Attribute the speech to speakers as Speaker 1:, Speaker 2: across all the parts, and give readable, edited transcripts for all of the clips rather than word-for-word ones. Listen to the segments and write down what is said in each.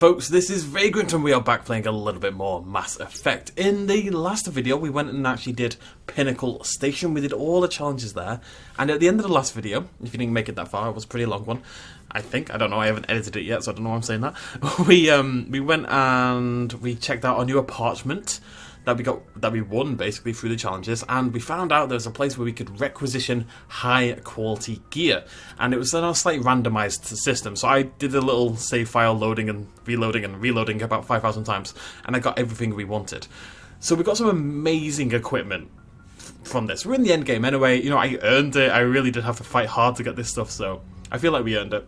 Speaker 1: Folks, this is Vagrant and we are back playing a little bit more Mass Effect. In the last video, we went and actually did Pinnacle Station. We did all the challenges there. And at the end of the last video, if you didn't make it that far, it was a pretty long one, I think. I don't know, I haven't edited it yet, so I don't know why I'm saying that. We went and we checked out our new apartment that we won basically through the challenges, and we found out there's a place where we could requisition high quality gear, and it was in a slightly randomized system. So I did a little save file loading and reloading about 5,000 times, and I got everything we wanted. So we got some amazing equipment from this. We're in the end game anyway. You know, I earned it. I really did have to fight hard to get this stuff, so I feel like we earned it.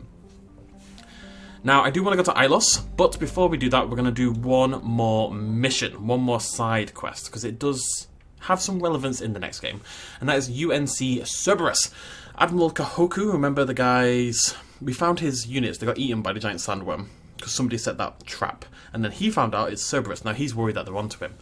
Speaker 1: Now, I do want to go to Ilos, but before we do that, we're going to do one more mission, one more side quest, because it does have some relevance in the next game, and that is UNC Cerberus. Admiral Kahoku, remember the guys? We found his units, they got eaten by the giant sandworm, because somebody set that trap, and then he found out it's Cerberus. Now, he's worried that they're onto him.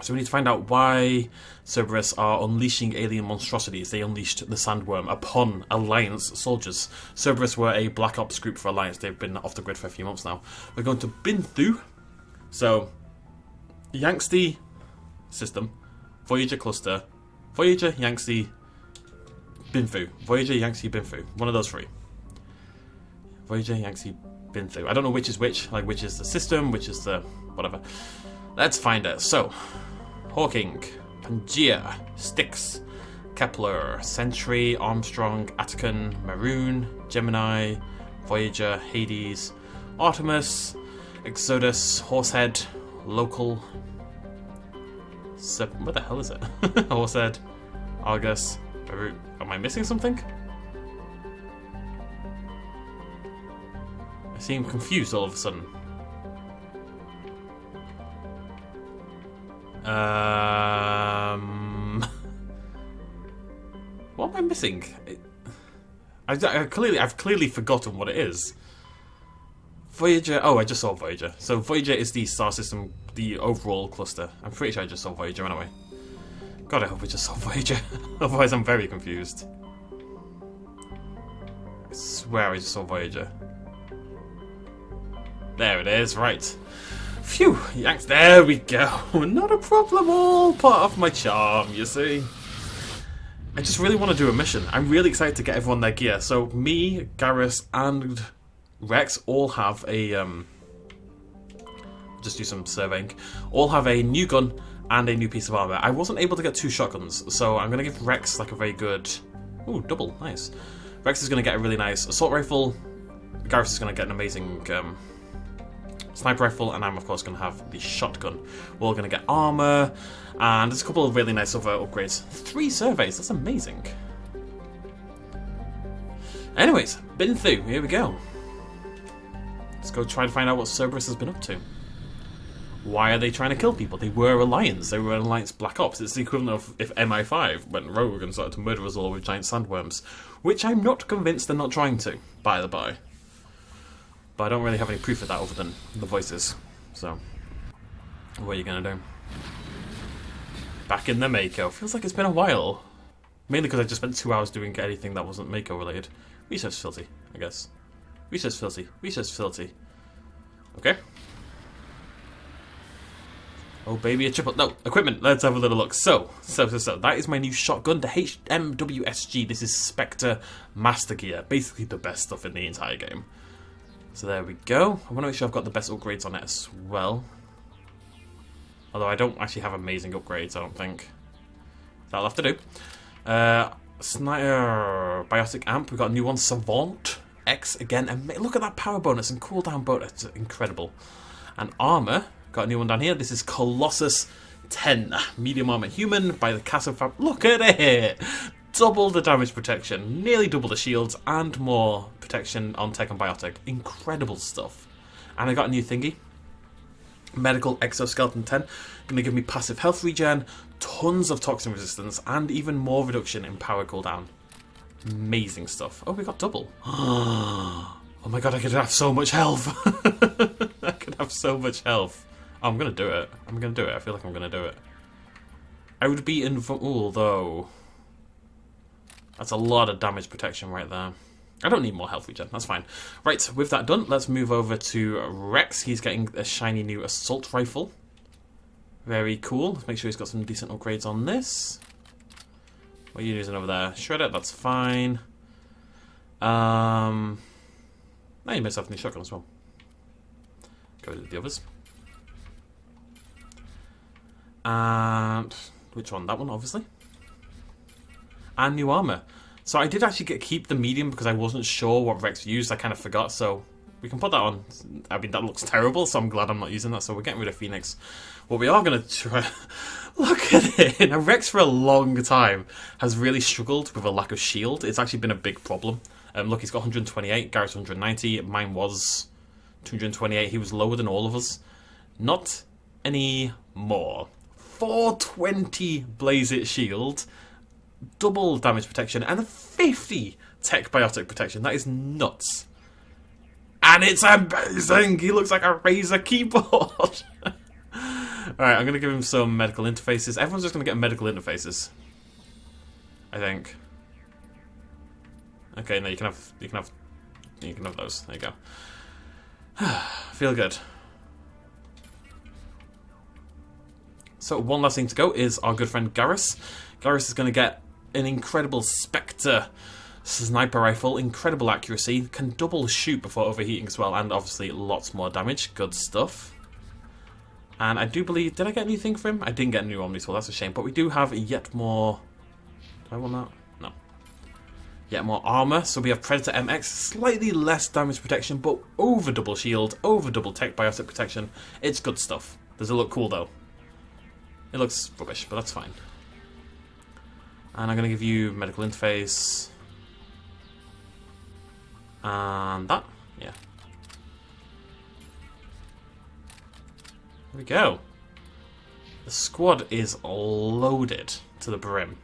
Speaker 1: So we need to find out why Cerberus are unleashing alien monstrosities. They unleashed the sandworm upon Alliance soldiers. Cerberus were a Black Ops group for Alliance. They've been off the grid for a few months now. We're going to Binthu. So, Yangtze system, Voyager cluster, Voyager, Yangtze, Binthu. Voyager, Yangtze, Binthu. One of those three. Voyager, Yangtze, Binthu. I don't know which is which. Like, which is the system, which is the whatever. Let's find it. So, Hawking, Pangaea, Styx, Kepler, Sentry, Armstrong, Attican, Maroon, Gemini, Voyager, Hades, Artemis, Exodus, Horsehead, Local. What the hell is it? Horsehead, Argus, Maroon. Am I missing something? I seem confused all of a sudden. What am I missing? I've clearly forgotten what it is. Voyager. Oh, I just saw Voyager. So Voyager is the star system, the overall cluster. I'm pretty sure I just saw Voyager anyway. God, I hope I just saw Voyager. Otherwise, I'm very confused. I swear I just saw Voyager. There it is. Right. Phew, yanks, there we go. Not a problem, all part of my charm, you see. I just really want to do a mission. I'm really excited to get everyone their gear. So me, Garrus, and Rex all have a, just do some surveying, all have a new gun and a new piece of armor. I wasn't able to get 2 shotguns, so I'm going to give Rex like a very good, ooh, double, nice. Rex is going to get a really nice assault rifle. Garrus is going to get an amazing, sniper rifle, and I'm of course going to have the shotgun. We're all going to get armor, and there's a couple of really nice other upgrades. 3 surveys, that's amazing. Anyways, Binthu, here we go. Let's go try to find out what Cerberus has been up to. Why are they trying to kill people? They were Alliance, they were Alliance Black Ops. It's the equivalent of if MI5 went rogue and started to murder us all with giant sandworms, which I'm not convinced they're not trying to, by the by. But I don't really have any proof of that other than the voices. So, what are you going to do? Back in the Mako. Feels like it's been a while. Mainly because I just spent 2 hours doing anything that wasn't Mako related. Research facility, I guess. Research facility. Research facility. Okay. Oh baby, a triple. No, equipment. Let's have a little look. So. That is my new shotgun, the HMWSG. This is Spectre Master Gear. Basically the best stuff in the entire game. So there we go. I want to make sure I've got the best upgrades on it as well. Although I don't actually have amazing upgrades, I don't think. That'll have to do. Sniper Biotic Amp, we've got a new one. Savant X again. And look at that power bonus and cooldown bonus. It's incredible. And armor, got a new one down here. This is Colossus 10. Medium armor human by the Castle Fab. Look at it! Double the damage protection, nearly double the shields, and more protection on tech and biotic. Incredible stuff. And I got a new thingy. Medical Exoskeleton 10. Going to give me passive health regen, tons of toxin resistance, and even more reduction in power cooldown. Amazing stuff. Oh, we got double. Oh my god, I could have so much health. I could have so much health. Oh, I'm going to do it. I'm going to do it. I feel like I'm going to do it. I would be in for all, though. That's a lot of damage protection right there. I don't need more health regen, that's fine. Right, with that done, let's move over to Rex. He's getting a shiny new assault rifle. Very cool. Let's make sure he's got some decent upgrades on this. What are you using over there? Shredder, that's fine. Now you must have a new shotgun as well. Go to the others. And which one? That one, obviously. And new armor. So I did actually keep the medium because I wasn't sure what Rex used. I kind of forgot, so we can put that on. I mean, that looks terrible, so I'm glad I'm not using that. So we're getting rid of Phoenix. What we are going to try... Look at it! Now, Rex for a long time has really struggled with a lack of shield. It's actually been a big problem. Look, he's got 128, Garrett's 190, mine was 228. He was lower than all of us. Not anymore. 420 Blaze It shield, double damage protection, and a 50 tech biotic protection. That is nuts. And it's amazing! He looks like a Razer keyboard! Alright, I'm going to give him some medical interfaces. Everyone's just going to get medical interfaces, I think. Okay, no, you can have those. There you go. Feel good. So one last thing to go is our good friend Garrus. Garrus is going to get an incredible Spectre sniper rifle, incredible accuracy, can double shoot before overheating as well, and obviously lots more damage. Good stuff. And I do believe, did I get anything for him? I didn't get a new Omni, so that's a shame. But we do have yet more. Do I want that? No. Yet more armor. So we have Predator MX, slightly less damage protection, but over double shield, over double tech biotic protection. It's good stuff. Does it look cool though? It looks rubbish, but that's fine. And I'm going to give you medical interface. And that. Yeah. There we go. The squad is loaded to the brim.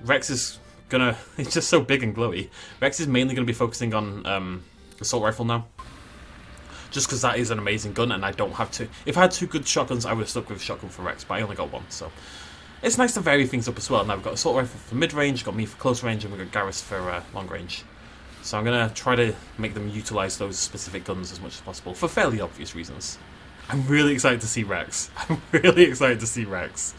Speaker 1: Rex is gonna... He's just so big and glowy. Rex is mainly going to be focusing on assault rifle now. Just because that is an amazing gun and I don't have to... If I had two good shotguns, I would have stuck with shotgun for Rex, but I only got one, so... It's nice to vary things up as well. Now we've got assault rifle for mid-range, got me for close range, and we've got Garrus for long range. So I'm going to try to make them utilise those specific guns as much as possible, for fairly obvious reasons. I'm really excited to see Rex. I'm really excited to see Rex.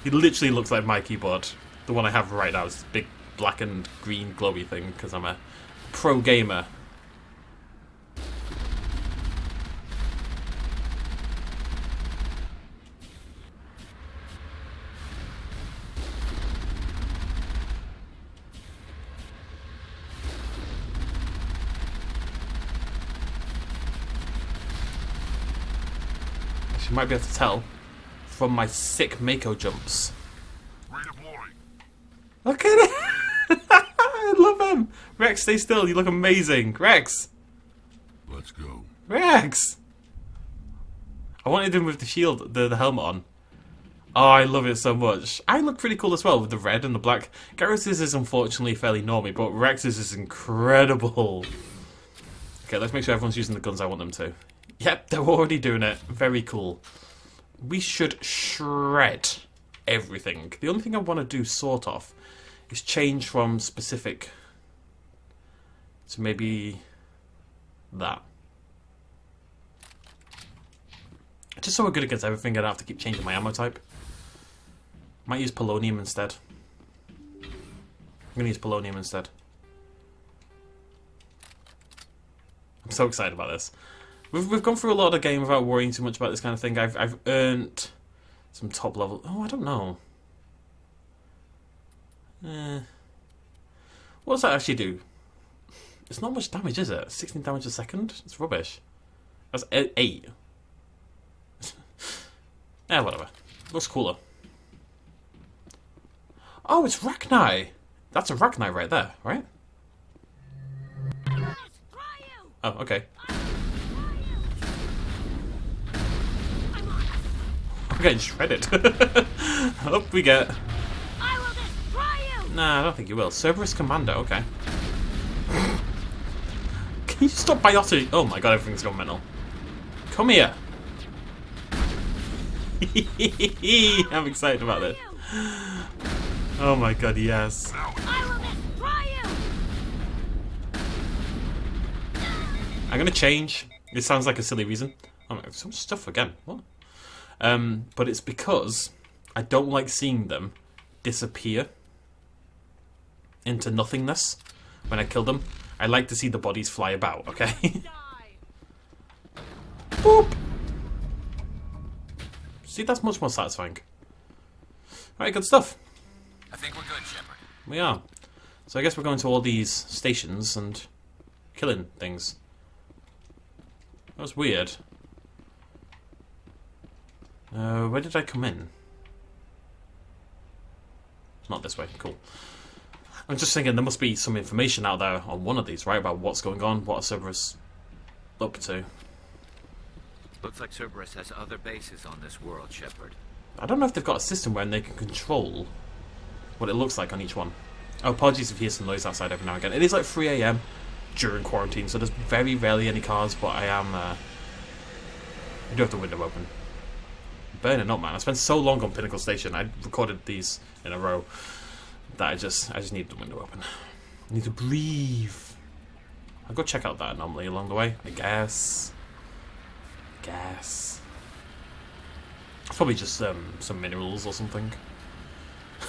Speaker 1: He literally looks like my keyboard. The one I have right now is this big black and green glowy thing, because I'm a pro gamer. You might be able to tell from my sick Mako jumps. Look at it! I love him! Rex, stay still, you look amazing. Rex!
Speaker 2: Let's go.
Speaker 1: Rex! I wanted him with the shield, the helmet on. Oh, I love it so much. I look pretty cool as well with the red and the black. Garrus's is unfortunately fairly normy, but Rex's is incredible. Okay, let's make sure everyone's using the guns I want them to. Yep, they're already doing it. Very cool. We should shred everything. The only thing I want to do, sort of, is change from specific to maybe that. Just so we're good against everything, I don't have to keep changing my ammo type. Might use polonium instead. I'm going to use polonium instead. I'm so excited about this. We've gone through a lot of the game without worrying too much about this kind of thing. I've earned some top level... Oh, I don't know. What does that actually do? It's not much damage, is it? 16 damage a second? It's rubbish. That's 8. Yeah, whatever. Looks cooler. Oh, it's Rachni! That's a Rachni right there, right? Oh, okay. I'm getting shredded. Up we get.
Speaker 3: I will destroy you.
Speaker 1: Nah, I don't think you will. Cerberus Commando, okay. Can you stop biotic? Oh my god, everything's gone mental. Come here. I'm excited about this. Oh my god, yes.
Speaker 3: I will destroy you!
Speaker 1: I'm gonna change. It sounds like a silly reason. Oh my, some stuff again. What? But it's because I don't like seeing them disappear into nothingness when I kill them. I like to see the bodies fly about, okay? Boop! See, that's much more satisfying. Alright, good stuff.
Speaker 4: I think we're good, Shepard.
Speaker 1: We are. So I guess we're going to all these stations and killing things. That was weird. Where did I come in? Not this way. Cool. I'm just thinking there must be some information out there on one of these, right? About what's going on, what Cerberus up to.
Speaker 4: Looks like Cerberus has other bases on this world, Shepard.
Speaker 1: I don't know if they've got a system where they can control what it looks like on each one. Oh, apologies if you hear some noise outside every now and again. It is like 3 AM during quarantine, so there's very rarely any cars, but I do have the window open. Burning up, man. I spent so long on Pinnacle Station. I recorded these in a row that I just need the window open. I need to breathe. I'll go check out that anomaly along the way, I guess. It's probably just some minerals or something.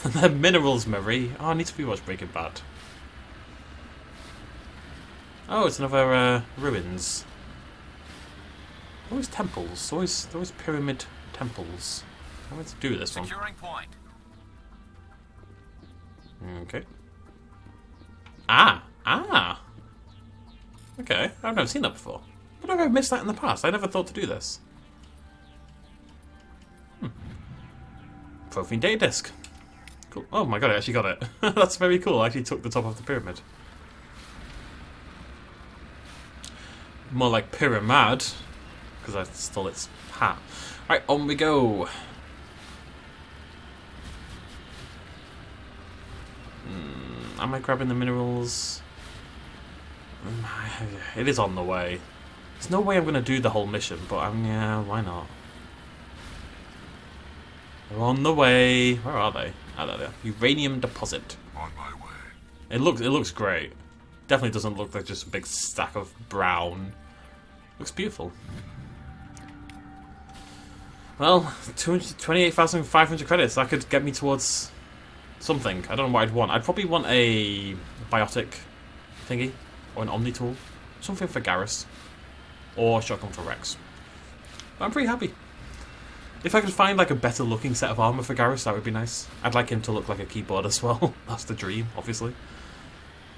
Speaker 1: The minerals, Marie. Oh, I need to rewatch Breaking Bad. Oh, it's another ruins. Always temples. Always pyramid temples. I want to do this one.
Speaker 4: Securing point.
Speaker 1: Okay. Ah! Okay, I've never seen that before. But I've missed that in the past. I never thought to do this. Profane data disk. Cool. Oh my god, I actually got it. That's very cool. I actually took the top of the pyramid. More like pyramid, because I stole its hat. Alright, on we go. Am I grabbing the minerals? It is on the way. There's no way I'm going to do the whole mission, but yeah, why not? They're on the way. Where are they? Oh, there they are. Uranium deposit.
Speaker 2: On my way.
Speaker 1: It looks great. Definitely doesn't look like just a big stack of brown. Looks beautiful. Well, 28,500 credits. That could get me towards something. I don't know what I'd want. I'd probably want a biotic thingy or an Omni tool. Something for Garrus. Or shotgun for Rex. But I'm pretty happy. If I could find like a better looking set of armor for Garrus, that would be nice. I'd like him to look like a keyboard as well. That's the dream, obviously.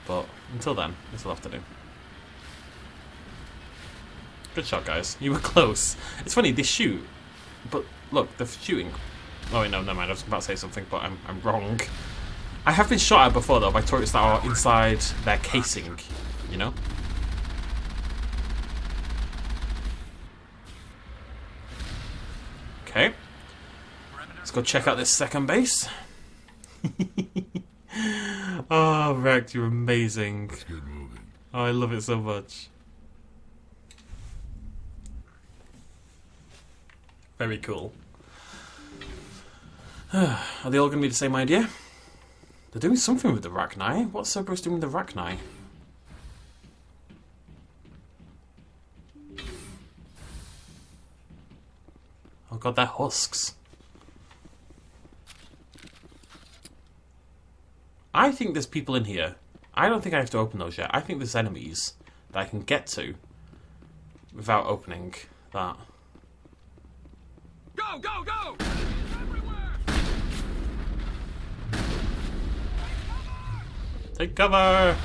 Speaker 1: But until then, this will have to do. Good shot, guys. You were close. It's funny, they shoot, but look, they're shooting. Oh wait, no, never mind. I was about to say something, but I'm wrong. I have been shot at before though by turrets that are inside their casing. You know. Okay. Let's go check out this second base. Oh, Rex, you're amazing.
Speaker 2: Let's get moving.
Speaker 1: Oh, I love it so much. Very cool. Are they all going to be the same idea? They're doing something with the Rachni. What's Cerberus doing with the Rachni? Oh god, they're husks. I think there's people in here. I don't think I have to open those yet. I think there's enemies that I can get to without opening that.
Speaker 4: Go, go, go!
Speaker 1: Take cover!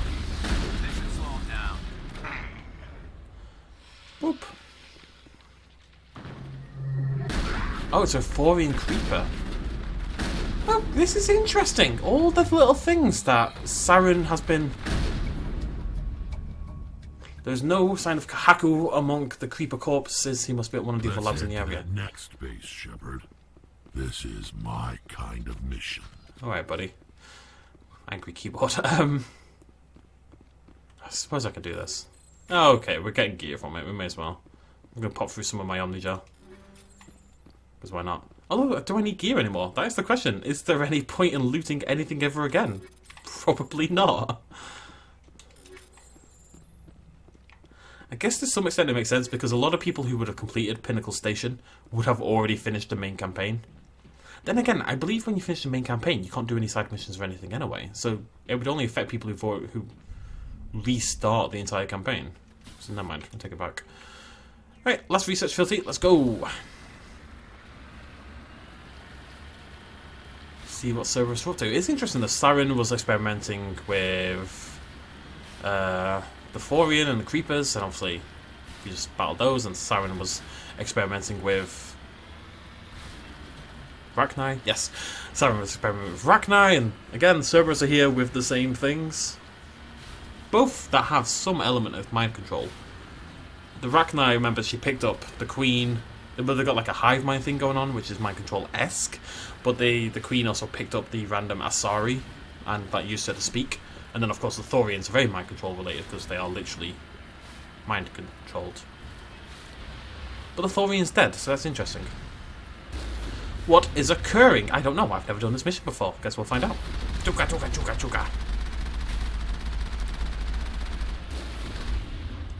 Speaker 4: They should slow him down.
Speaker 1: Boop. Oh, it's a Thorian creeper. Oh, this is interesting. All the little things that Saren has been... There's no sign of Kahaku among the creeper corpses. He must be at one of the other labs in the
Speaker 2: Let's head
Speaker 1: area.
Speaker 2: to that next base, Shepard. This is my kind of mission.
Speaker 1: Alright, buddy. Angry keyboard. I suppose I could do this. Oh, okay, we're getting gear from it. We may as well. I'm going to pop through some of my Omnigel. Because why not? Although, do I need gear anymore? That is the question. Is there any point in looting anything ever again? Probably not. I guess to some extent it makes sense because a lot of people who would have completed Pinnacle Station would have already finished the main campaign. Then again, I believe when you finish the main campaign, you can't do any side missions or anything anyway. So it would only affect people who restart the entire campaign. So never mind, I'll take it back. Right, last research filthy, let's go. See what Cerberus are up to. It's interesting that Saren was experimenting with the Thorian and the Creepers, and obviously you just battled those, and Saren was experimenting with Rachni. Yes, Saren was experimenting with Rachni, and again, Cerberus are here with the same things. Both that have some element of mind control. The Rachni, remember, she picked up the Queen. But they've got like a hive mind thing going on, which is mind control-esque. But the Queen also picked up the random Asari and that used her to speak. And then, of course, the Thorians are very mind control related because they are literally mind controlled. But the Thorian's dead, so that's interesting. What is occurring? I don't know. I've never done this mission before. Guess we'll find out. Chuka, chuka, chuka, chuka.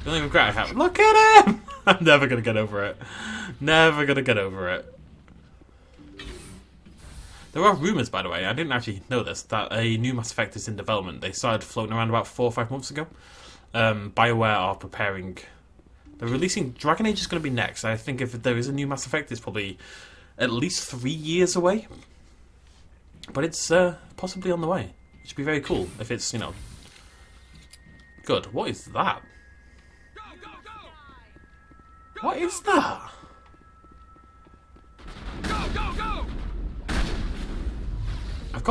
Speaker 1: The only regret I have. Look at him! I'm never gonna get over it. Never gonna get over it. There are rumours, by the way, I didn't actually know this, that a new Mass Effect is in development. They started floating around about 4 or 5 months ago. BioWare are preparing... They're releasing... Dragon Age is going to be next. I think if there is a new Mass Effect, it's probably at least 3 years away. But it's possibly on the way. It should be very cool if it's, you know... Good. What is that? What is that?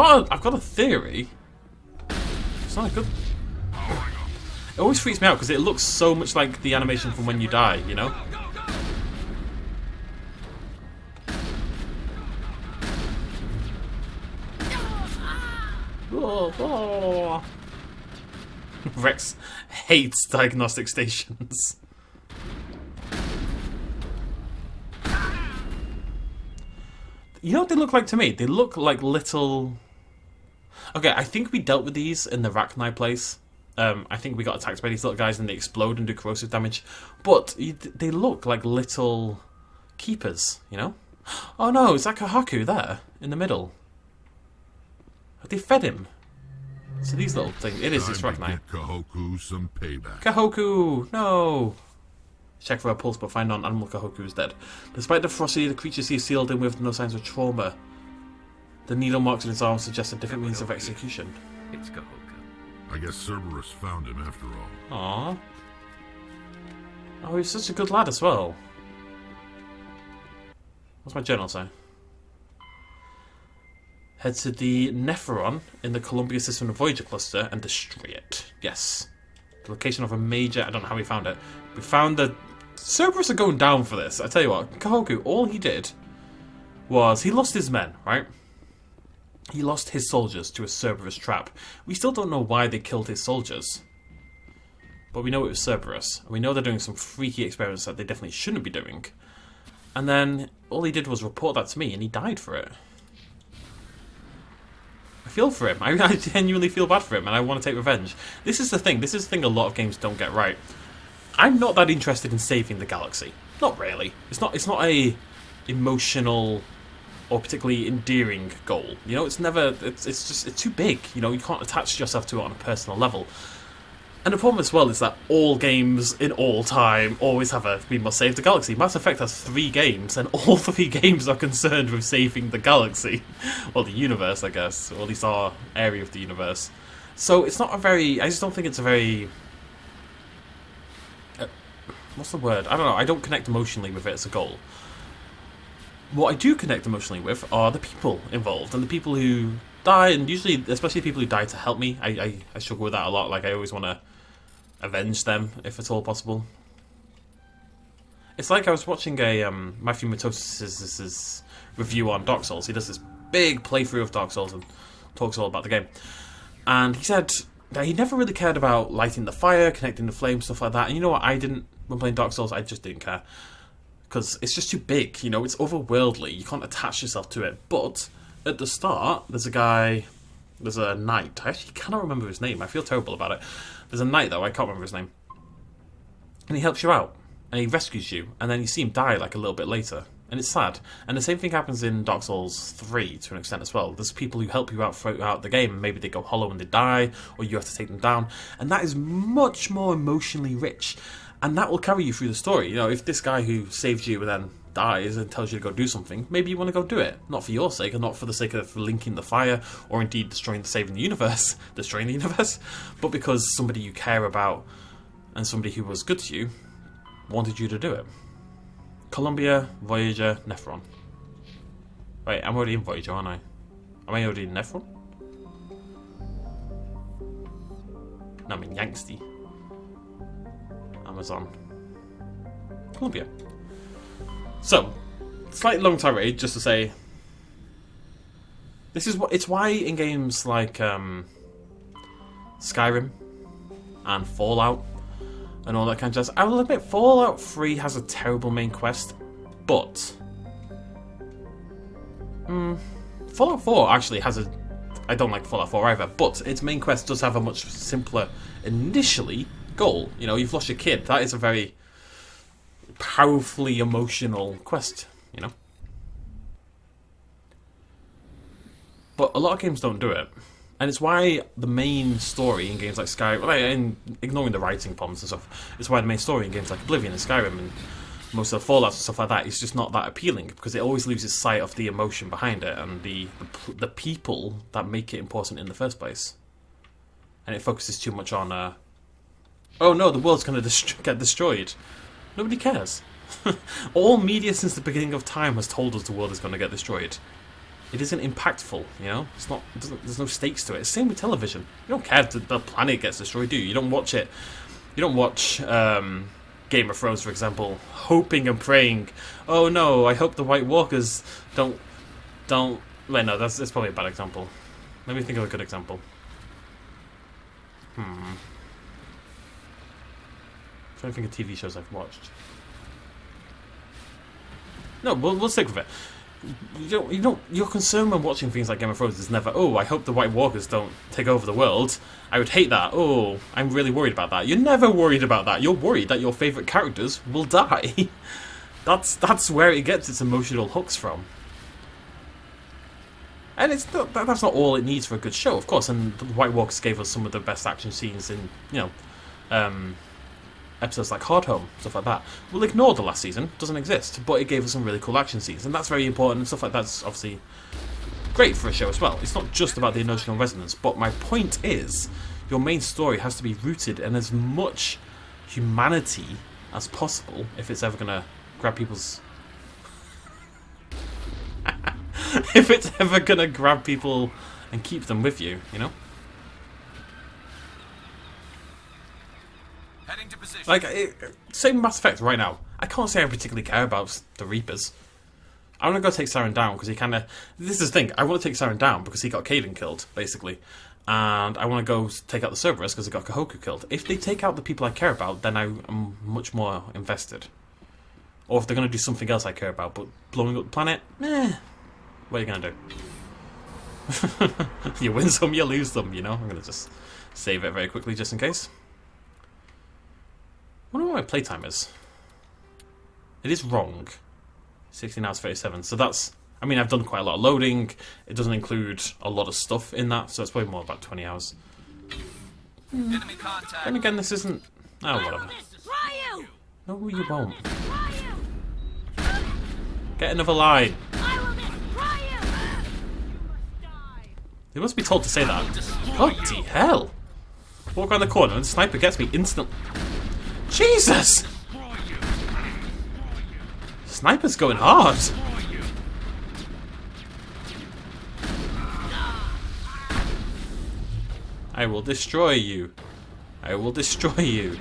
Speaker 1: I've got a theory. It's not a good. It always freaks me out because it looks so much like the animation from when you die, you know? Rex hates diagnostic stations. You know what they look like to me? They look like little... Okay, I think we dealt with these in the Rachni place. I think we got attacked by these little guys and they explode and do corrosive damage. But they look like little keepers, you know? Oh no, is that Kahaku there, in the middle? Have they fed him? So these little things... It is, it's Rachni.
Speaker 2: Get Kahoku some payback.
Speaker 1: Kahoku! No! Check for a pulse, but find non-animal Kahoku is dead. Despite the ferocity, the creature sees sealed in with no signs of trauma. The needle marks in his arm suggest a different means of execution.
Speaker 4: It's Kahoku.
Speaker 2: I guess Cerberus found him after all.
Speaker 1: Aww. Oh, he's such a good lad as well. What's my journal say? Head to the Nepheron in the Columbia System Voyager cluster and destroy it. Yes. The location of a major... I don't know how we found it. We found that Cerberus are going down for this. I tell you what, Kahoku, all he did was he lost his men, right? He lost his soldiers to a Cerberus trap. We still don't know why they killed his soldiers. But we know it was Cerberus. And we know they're doing some freaky experiments that they definitely shouldn't be doing. And then all he did was report that to me and he died for it. I feel for him. I genuinely feel bad for him and I want to take revenge. This is the thing. This is the thing a lot of games don't get right. I'm not that interested in saving the galaxy. Not really. It's not a emotional or particularly endearing goal. You know, it's never... It's too big. You know, you can't attach yourself to it on a personal level. And the problem as well is that all games in all time always have a we must save the galaxy. Mass Effect has 3 games and all 3 games are concerned with saving the galaxy. Well, the universe, I guess. Or at least our area of the universe. So it's not a very... I just don't think it's a very... what's the word? I don't know. I don't connect emotionally with it as a goal. What I do connect emotionally with are the people involved and the people who die, and usually, especially people who die to help me. I struggle with that a lot. Like, I always want to avenge them, if at all possible. It's like I was watching a Matthew Matosis' review on Dark Souls. He does this big playthrough of Dark Souls and talks all about the game. And he said that he never really cared about lighting the fire, connecting the flame, stuff like that. And you know what? I didn't, when playing Dark Souls, I just didn't care. because it's just too big. You know, it's otherworldly. You can't attach yourself to it. But at the start, there's a knight. I actually cannot remember his name. I feel terrible about it. There's a knight though. I can't remember his name. And he helps you out, and he rescues you, and then you see him die like a little bit later. And it's sad. And the same thing happens in Dark Souls 3 to an extent as well. There's people who help you out throughout the game, and maybe they go hollow and they die, or you have to take them down. And that is much more emotionally rich. And that will carry you through the story. You know, if this guy who saved you and then dies and tells you to go do something, maybe you want to go do it. Not for your sake, or not for the sake of linking the fire, or indeed saving the universe, destroying the universe, but because somebody you care about, and somebody who was good to you, wanted you to do it. Columbia, Voyager, Nephron. Wait, I'm already in Voyager, aren't I? Am I already in Nephron? No, I'm in Yangtze. Amazon. Columbia. So, slightly long tirade, just to say, it's why in games like Skyrim and Fallout and all that kind of jazz. I will admit, Fallout 3 has a terrible main quest, but Fallout 4 actually has a... I don't like Fallout 4 either, but its main quest does have a much simpler, initially, goal. You know, you've lost your kid. That is a very powerfully emotional quest, you know? But a lot of games don't do it. And it's why the main story in games like Skyrim, and ignoring the writing problems and stuff, it's why the main story in games like Oblivion and Skyrim and most of the Fallouts and stuff like that is just not that appealing, because it always loses sight of the emotion behind it and the people that make it important in the first place. And it focuses too much on, oh no, the world's going to get destroyed. Nobody cares. All media since the beginning of time has told us the world is going to get destroyed. It isn't impactful, you know? It's not. There's no stakes to it. Same with television. You don't care if the planet gets destroyed, do you? You don't watch it. You don't watch Game of Thrones, for example, hoping and praying. Oh no! I hope the White Walkers don't. Wait, no, that's probably a bad example. Let me think of a good example. I'm trying to think of TV shows I've watched. No, we'll stick with it. Your concern when watching things like Game of Thrones is never, oh, I hope the White Walkers don't take over the world. I would hate that. Oh, I'm really worried about that. You're never worried about that. You're worried that your favourite characters will die. That's where it gets its emotional hooks from. And that's not all it needs for a good show, of course. And the White Walkers gave us some of the best action scenes in, you know, episodes like Hard Home, stuff like that. We'll ignore the last season, doesn't exist, but it gave us some really cool action scenes, and that's very important, and stuff like that's obviously great for a show as well. It's not just about the emotional resonance, but my point is, your main story has to be rooted in as much humanity as possible, if it's ever going to grab people's... if it's ever going to grab people and keep them with you, you know?
Speaker 4: Heading to position.
Speaker 1: Like, same Mass Effect right now. I can't say I particularly care about the Reapers. I want to go take Saren down because he kind of... This is the thing. I want to take Saren down because he got Kaidan killed, basically. And I want to go take out the Cerberus because he got Kahoku killed. If they take out the people I care about, then I'm much more invested. Or if they're going to do something else I care about, but blowing up the planet, what are you going to do? You win some, you lose them, you know? I'm going to just save it very quickly just in case. I wonder what my playtime is. It is wrong. 16 hours 37. So that's... I mean, I've done quite a lot of loading. It doesn't include a lot of stuff in that, so it's probably more about 20 hours.
Speaker 4: Enemy contact.
Speaker 1: And again, this isn't... Oh,
Speaker 3: I will
Speaker 1: whatever.
Speaker 3: destroy you!
Speaker 1: No, you won't.
Speaker 3: Destroy you!
Speaker 1: Get another line.
Speaker 3: I will destroy you! You must die!
Speaker 1: They must be told to say that. Bloody hell! Walk around the corner and the sniper gets me instant... Jesus! Sniper's going hard. I will destroy you. I will destroy you.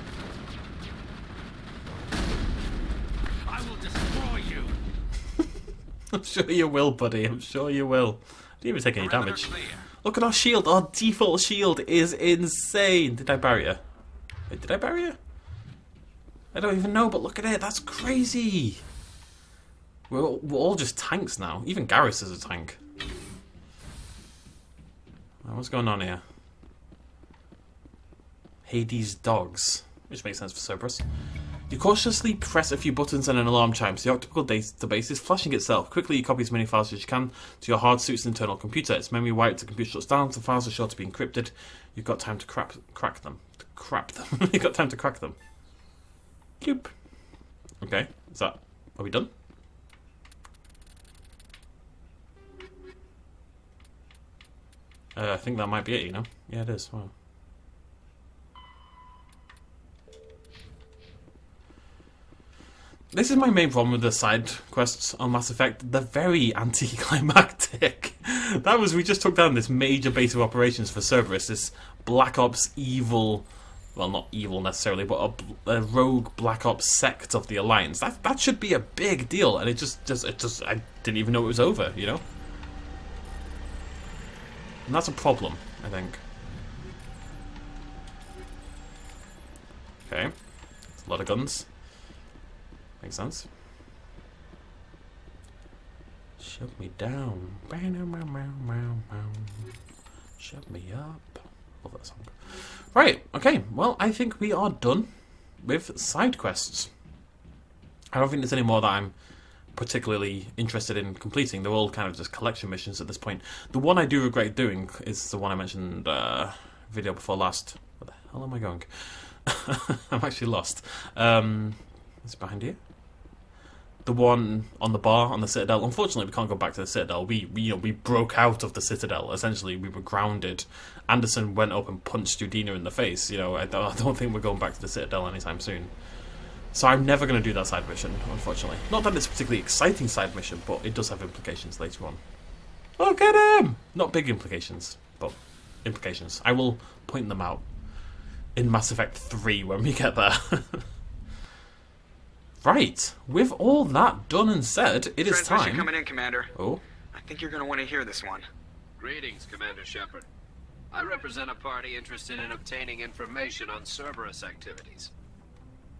Speaker 4: I will destroy you.
Speaker 1: I'm sure you will, buddy. I'm sure you will. Didn't even take any damage.
Speaker 4: Perimeter clear.
Speaker 1: Look at our shield. Our default shield is insane. Did I bury her? Wait, did I bury her? I don't even know, but look at it. That's crazy. We're all just tanks now. Even Garrus is a tank. What's going on here? Hades dogs, which makes sense for Cerberus. You cautiously press a few buttons and an alarm chimes. The optical database is flashing itself. Quickly, you copy as many files as you can to your hard suit's internal computer. Its memory wiped, the computer shuts down, the files are sure to be encrypted. You've got time to crack them. You've got time to crack them. Bloop. Okay, are we done? I think that might be it, you know? Yeah, it is. Wow. This is my main problem with the side quests on Mass Effect. They're very anticlimactic. We just took down this major base of operations for Cerberus, this Black Ops evil, well, not evil necessarily, but a rogue Black Ops sect of the Alliance. That should be a big deal, and it just I didn't even know it was over, you know? And that's a problem, I think. Okay. That's a lot of guns. Makes sense. Shut me down. Shut me up. Love that song. Right, okay. Well, I think we are done with side quests. I don't think there's any more that I'm particularly interested in completing. They're all kind of just collection missions at this point. The one I do regret doing is the one I mentioned video before last. Where the hell am I going? I'm actually lost. It's behind you. The one on the bar on the Citadel. Unfortunately, we can't go back to the Citadel. We broke out of the Citadel. Essentially, we were grounded. Anderson went up and punched Udina in the face. You know, I don't think we're going back to the Citadel anytime soon. So I'm never going to do that side mission, unfortunately. Not that it's a particularly exciting side mission, but it does have implications later on. Look at him! Not big implications, but implications. I will point them out in Mass Effect 3 when we get there. Right, with all that done and said, it is time...
Speaker 5: Transmission coming in, Commander.
Speaker 1: Oh?
Speaker 5: I think you're going to want to hear this one.
Speaker 6: Greetings, Commander Shepard. I represent a party interested in obtaining information on Cerberus activities.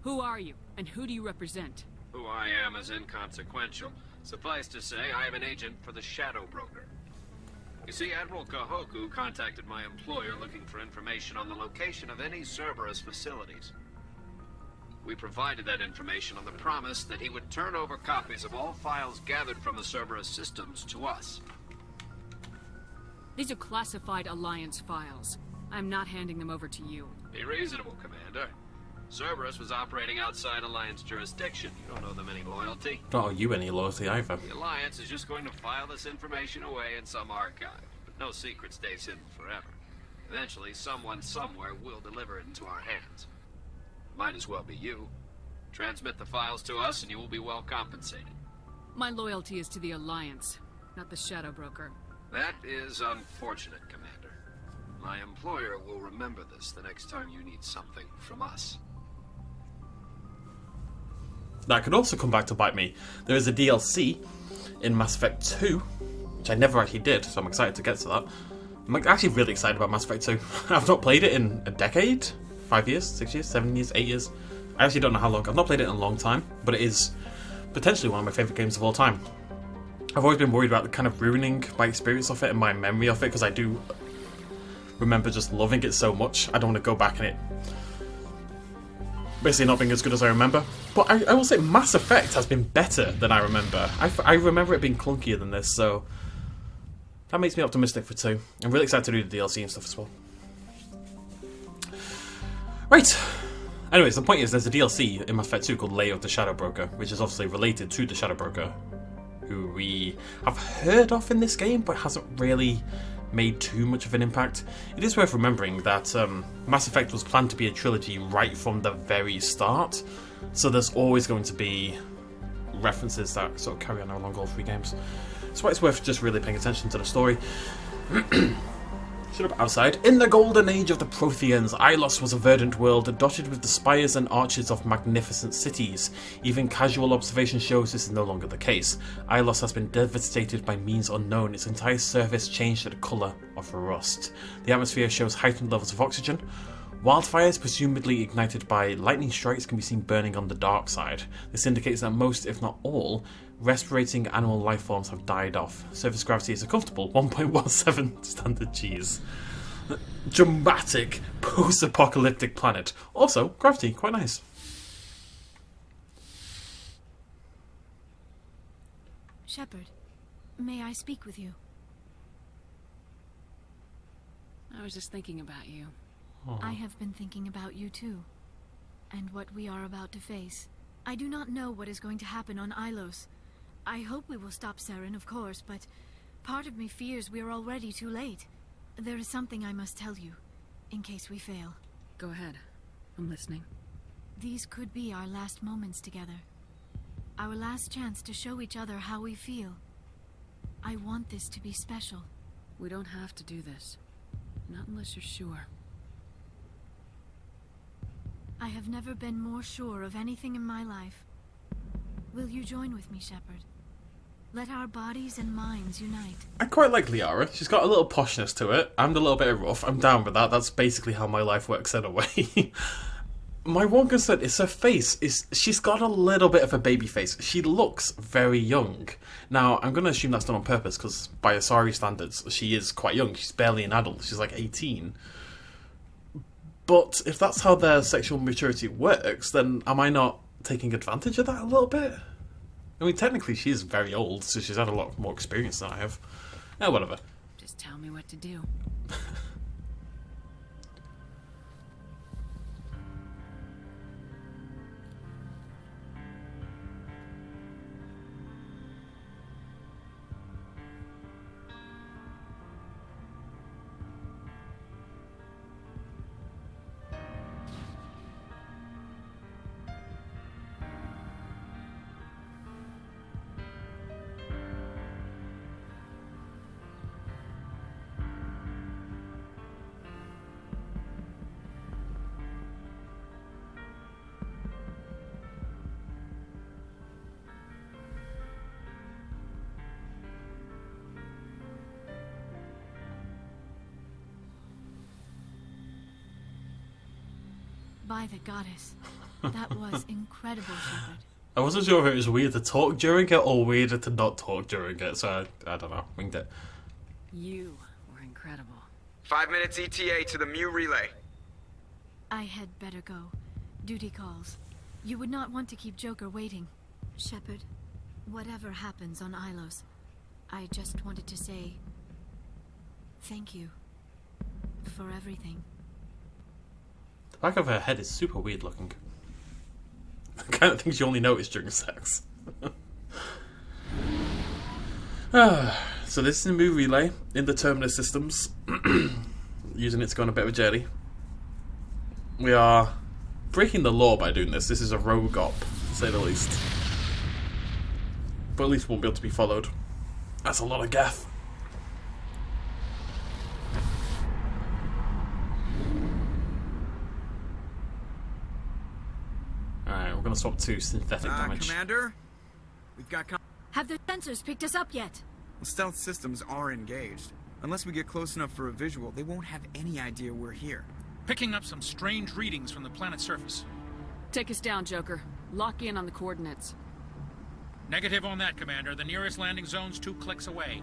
Speaker 7: Who are you, and who do you represent?
Speaker 6: Who I am is inconsequential. Suffice to say, I am an agent for the Shadow Broker. You see, Admiral Kahoku contacted my employer looking for information on the location of any Cerberus facilities. We provided that information on the promise that he would turn over copies of all files gathered from the Cerberus systems to us.
Speaker 7: These are classified Alliance files. I'm not handing them over to you.
Speaker 6: Be reasonable, Commander. Cerberus was operating outside Alliance jurisdiction. You don't owe them any loyalty.
Speaker 1: Don't owe you any loyalty either.
Speaker 6: The Alliance is just going to file this information away in some archive. But no secret stays hidden forever. Eventually, someone somewhere will deliver it into our hands. Might as well be you. Transmit the files to us and you will be well compensated.
Speaker 7: My loyalty is to the Alliance, not the Shadow Broker.
Speaker 6: That is unfortunate, Commander. My employer will remember this the next time you need something from us.
Speaker 1: That could also come back to bite me. There is a DLC in Mass Effect 2, which I never actually did, so I'm excited to get to that. I'm actually really excited about Mass Effect 2. I've not played it in a decade. 5 years, 6 years, 7 years, 8 years. I actually don't know how long. I've not played it in a long time, but it is potentially one of my favourite games of all time. I've always been worried about the kind of ruining my experience of it and my memory of it, because I do remember just loving it so much. I don't want to go back and it basically not being as good as I remember. But I will say Mass Effect has been better than I remember. I remember it being clunkier than this, so that makes me optimistic for 2. I'm really excited to do the DLC and stuff as well. Right. Anyways, the point is there's a DLC in Mass Effect 2 called Lair of the Shadow Broker, which is obviously related to the Shadow Broker, who we have heard of in this game, but hasn't really made too much of an impact. It is worth remembering that Mass Effect was planned to be a trilogy right from the very start, so there's always going to be references that sort of carry on along all 3 games. So it's worth just really paying attention to the story. Shut up, outside. In the golden age of the Protheans, Ilos was a verdant world dotted with the spires and arches of magnificent cities. Even casual observation shows this is no longer the case. Ilos has been devastated by means unknown, its entire surface changed to the colour of rust. The atmosphere shows heightened levels of oxygen. Wildfires, presumably ignited by lightning strikes, can be seen burning on the dark side. This indicates that most, if not all, respirating animal life forms have died off. Surface gravity is a comfortable 1.17 standard Gs. Dramatic, post-apocalyptic planet. Also, gravity, quite nice.
Speaker 3: Shepard, may I speak with you?
Speaker 7: I was just thinking about you.
Speaker 3: I have been thinking about you too, and what we are about to face. I do not know what is going to happen on Ilos. I hope we will stop Saren, of course, but part of me fears we are already too late. There is something I must tell you, in case we fail.
Speaker 7: Go ahead. I'm listening.
Speaker 3: These could be our last moments together. Our last chance to show each other how we feel. I want this to be special.
Speaker 7: We don't have to do this. Not unless you're sure.
Speaker 3: I have never been more sure of anything in my life. Will you join with me, Shepard? Let our bodies and minds unite.
Speaker 1: I quite like Liara. She's got a little poshness to it. I'm a little bit rough. I'm down with that. That's basically how my life works in a way. My one concern is her face. She's got a little bit of a baby face. She looks very young. Now, I'm going to assume that's done on purpose, because by Asari standards, she is quite young. She's barely an adult. She's like 18. But if that's how their sexual maturity works, then am I not taking advantage of that a little bit? I mean, technically, she is very old, so she's had a lot more experience than I have. Whatever.
Speaker 7: Just tell me what to do.
Speaker 3: By the goddess. That was incredible, Shepard.
Speaker 1: I wasn't sure if it was weird to talk during it or weirder to not talk during it, so I don't know. Winged it.
Speaker 7: You were incredible.
Speaker 5: 5 minutes ETA to the Mu relay.
Speaker 3: I had better go. Duty calls. You would not want to keep Joker waiting. Shepard, whatever happens on Ilos, I just wanted to say thank you for everything.
Speaker 1: The back of her head is super weird looking. The kind of things you only notice during sex. So this is a Mu relay in the Terminus systems. Using it to go on a bit of a journey. We are breaking the law by doing this. This is a rogue op, to say the least. But at least won't be able to be followed. That's a lot of gaff. Alright, we're going to swap to synthetic damage.
Speaker 8: Commander? We've got
Speaker 3: Have the sensors picked us up yet?
Speaker 8: stealth systems are engaged. Unless we get close enough for a visual, they won't have any idea we're here.
Speaker 9: Picking up some strange readings from the planet's surface.
Speaker 7: Take us down, Joker. Lock in on the coordinates.
Speaker 9: Negative on that, Commander. The nearest landing zone's 2 clicks away.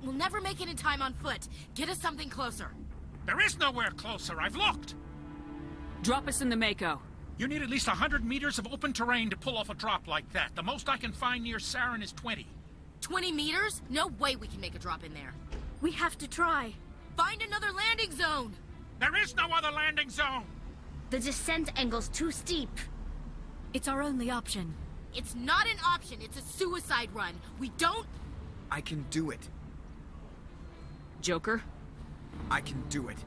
Speaker 10: We'll never make it in time on foot. Get us something closer.
Speaker 9: There is nowhere closer. I've looked.
Speaker 7: Drop us in the Mako.
Speaker 9: You need at least 100 meters of open terrain to pull off a drop like that. The most I can find near Saren is 20.
Speaker 10: 20 meters? No way we can make a drop in there.
Speaker 3: We have to try.
Speaker 10: Find another landing zone!
Speaker 9: There is no other landing zone!
Speaker 3: The descent angle's too steep. It's our only option.
Speaker 10: It's not an option, it's a suicide run. We don't...
Speaker 8: I can do it.
Speaker 7: Joker,
Speaker 8: I can do it.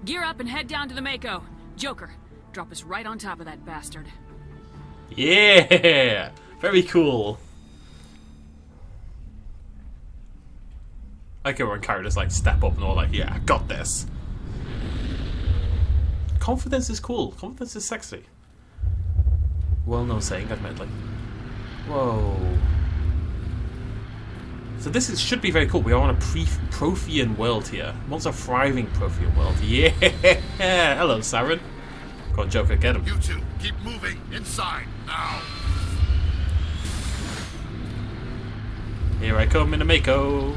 Speaker 7: gear up and head down to the Mako. Joker, drop us right on top of that bastard.
Speaker 1: Yeah! Very cool. I like it when characters like step up and all like, yeah, I got this. Confidence is cool. Confidence is sexy. Well known saying, admittedly. Whoa. So this should be very cool. We are on a Prothean world here. What's a thriving Prothean world? Yeah! Hello, Saren. Go on, Joker, get him.
Speaker 2: You two, keep moving inside now.
Speaker 1: Here I come in a Mako.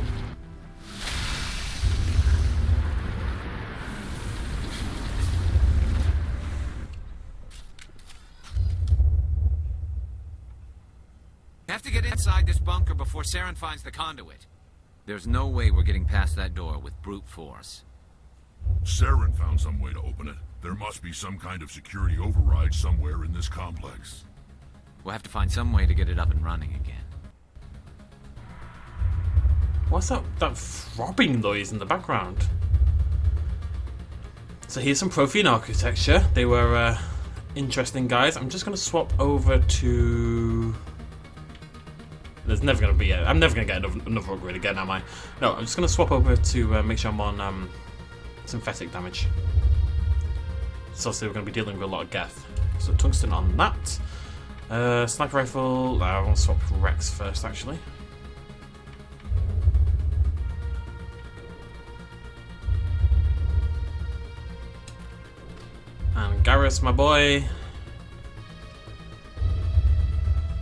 Speaker 4: Have to get inside this bunker before Saren finds the conduit. There's no way we're getting past that door with brute force.
Speaker 2: Saren found some way to open it. There must be some kind of security override somewhere in this complex.
Speaker 4: We'll have to find some way to get it up and running again.
Speaker 1: What's that throbbing noise in the background? So here's some Prothean architecture. They were interesting guys. I'm just going to swap over to... There's never going to be... I'm never going to get another upgrade again, am I? No, I'm just going to swap over to make sure I'm on synthetic damage. So obviously we're going to be dealing with a lot of Geth. So tungsten on that. Sniper rifle... I want to swap Rex first, actually. And Garrus, my boy.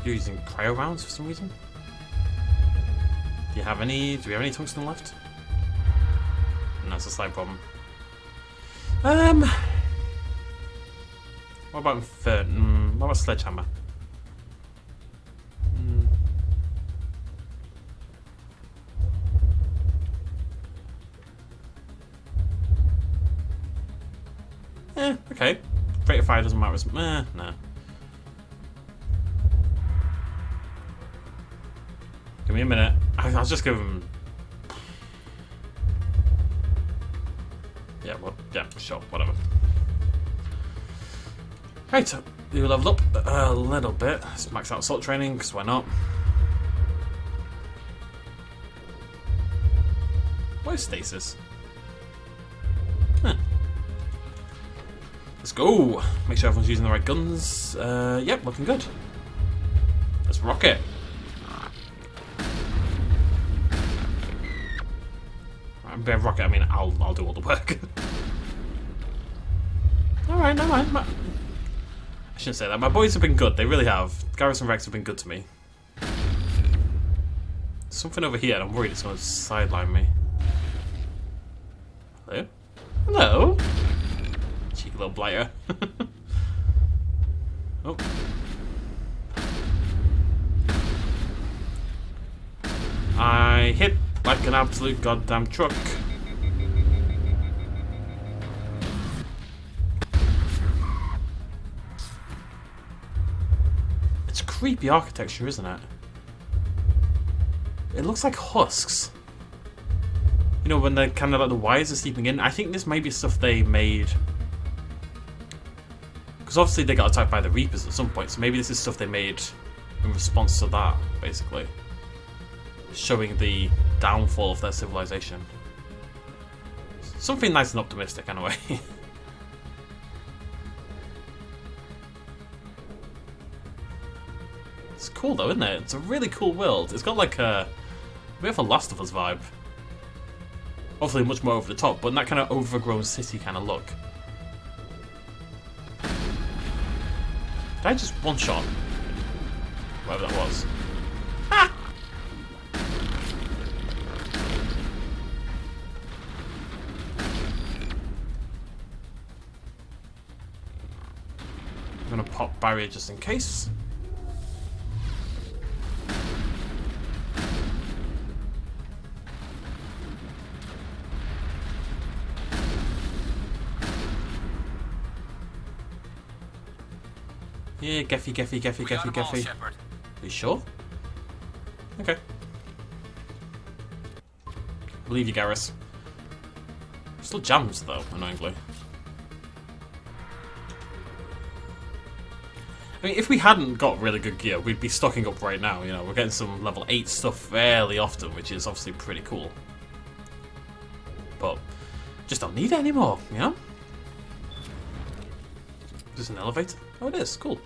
Speaker 1: You're using cryo rounds for some reason. Do we have any tungsten left? No, it's a slight problem. What about what about sledgehammer? Okay. Rate of fire doesn't matter as no. Give me a minute. I'll just give him. Yeah, well, yeah, sure, whatever. Right, you leveled up a little bit. Let's max out assault training, because why not? Where's stasis? Huh. Let's go. Make sure everyone's using the right guns. Yep, looking good. Let's rock it. By rocket, I mean I'll do all the work. Alright, never mind. I shouldn't say that. My boys have been good. They really have. Garrus and Rex have been good to me. Something over here. I'm worried it's going to sideline me. Hello? Hello? Cheeky little blighter. Oh. I hit like an absolute goddamn truck. It's creepy architecture, isn't it? It looks like husks. You know, when they're kind of like the wires are seeping in. I think this may be stuff they made. Because obviously they got attacked by the Reapers at some point, so maybe this is stuff they made in response to that, basically. Showing the downfall of their civilization. Something nice and optimistic, anyway. It's cool though, isn't it? It's a really cool world. It's got like a bit of a Last of Us vibe. Obviously much more over the top, but in that kind of overgrown city kind of look. Did I just one shot? Whatever that was. Ah! I'm gonna pop barrier just in case. Yeah, Geffy. You sure? Okay. Believe you, Garrus. Still jams though, annoyingly. I mean, if we hadn't got really good gear, we'd be stocking up right now, you know. We're getting some level 8 stuff fairly often, which is obviously pretty cool. But, just don't need it anymore, you know? Is this an elevator? Oh, it is. Cool.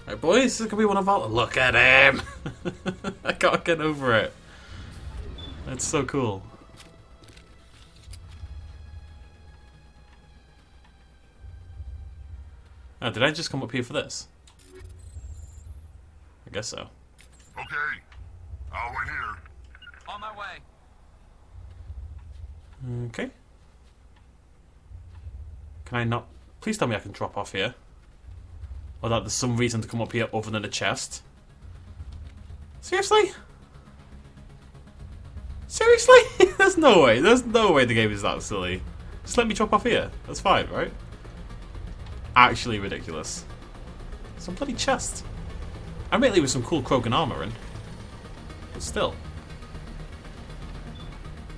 Speaker 1: Right, boys, this is gonna be one of our. Look at him! I can't get over it. That's so cool. Oh, did I just come up here for this? I guess so.
Speaker 2: Okay. I'll wait here.
Speaker 4: On my way.
Speaker 1: Okay. Can I not... Please tell me I can drop off here. Or that there's some reason to come up here other than a chest. Seriously? Seriously? There's no way. There's no way the game is that silly. Just let me drop off here. That's fine, right? Actually ridiculous. Some bloody chest. I mean, with some cool Krogan armor in. But still.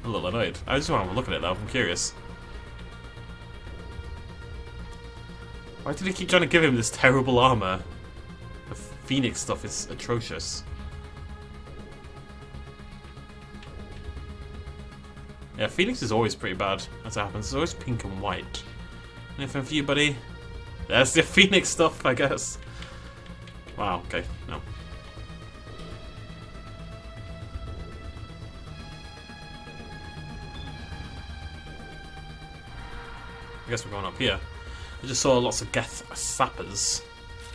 Speaker 1: I'm a little annoyed. I just want to look at it though. I'm curious. Why did he keep trying to give him this terrible armor? The Phoenix stuff is atrocious. Yeah, Phoenix is always pretty bad as it happens. It's always pink and white. Anything for you, buddy? There's the Phoenix stuff, I guess. Wow, okay, no. I guess we're going up here. I just saw lots of Geth sappers.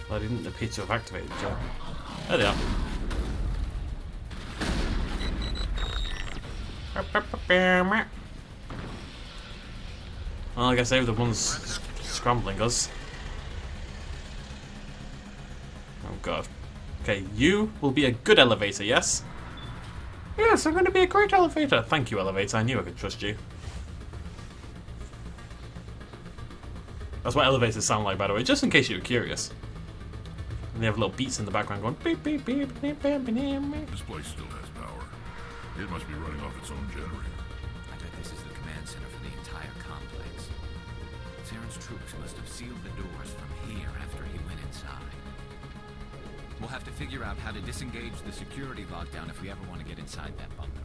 Speaker 1: But I didn't appear to have activated the job. There they are. Well, I guess they were the ones scrambling us. Oh god. Okay, you will be a good elevator, yes? Yes, I'm going to be a great elevator. Thank you, elevator. I knew I could trust you. That's what elevators sound like, by the way, just in case you were curious. And they have little beats in the background going beep beep beep beep beep beep.
Speaker 2: This place still has power. It must be running off its own generator.
Speaker 4: I bet this is the command center for the entire complex. Saren's troops must have sealed the doors from here after he went inside. We'll have to figure out how to disengage the security lockdown if we ever want to get inside that bunker.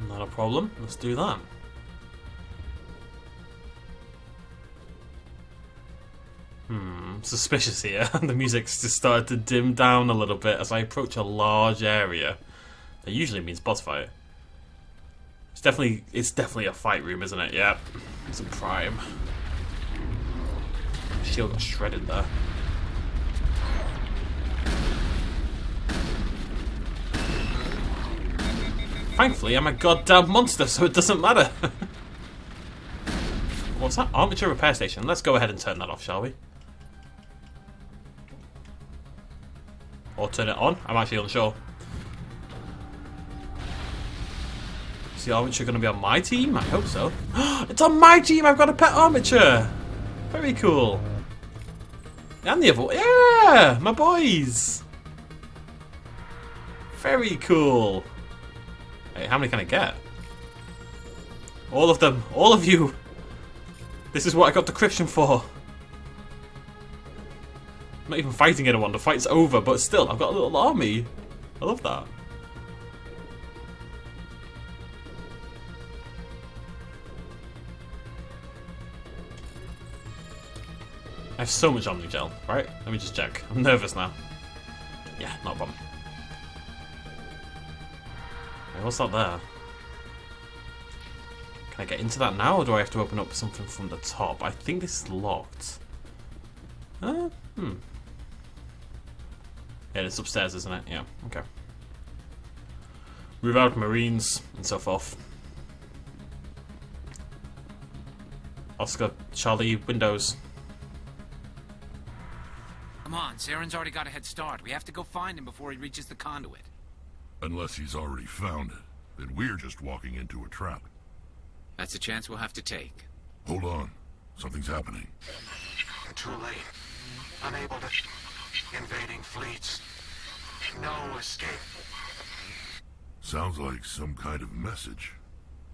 Speaker 1: Not a problem. Let's do that. Suspicious here. The music's just started to dim down a little bit as I approach a large area. That usually means boss fight. It's definitely a fight room, isn't it? Yeah. It's a prime. Shield got shredded there. Thankfully, I'm a goddamn monster, so it doesn't matter. What's that? Armature repair station. Let's go ahead and turn that off, shall we? Or turn it on? I'm actually unsure. Is the armature going to be on my team? I hope so. It's on my team! I've got a pet armature! Very cool. And the other... Yeah! My boys! Very cool. Hey, how many can I get? All of them. All of you! This is what I got decryption for. I'm not even fighting anyone, the fight's over, but still, I've got a little army. I love that. I have so much Omni Gel, right? Let me just check. I'm nervous now. Yeah, not a problem. Wait, what's that there? Can I get into that now, or do I have to open up something from the top? I think this is locked. Yeah, it's upstairs, isn't it? Yeah, okay. Move out Marines, and so forth. Oscar, Charlie, Windows.
Speaker 4: Come on, Saren's already got a head start. We have to go find him before he reaches the conduit.
Speaker 2: Unless he's already found it, then we're just walking into a trap.
Speaker 4: That's a chance we'll have to take.
Speaker 2: Hold on. Something's happening.
Speaker 11: Too late. Unable to... Invading fleets. No escape.
Speaker 2: Sounds like some kind of message,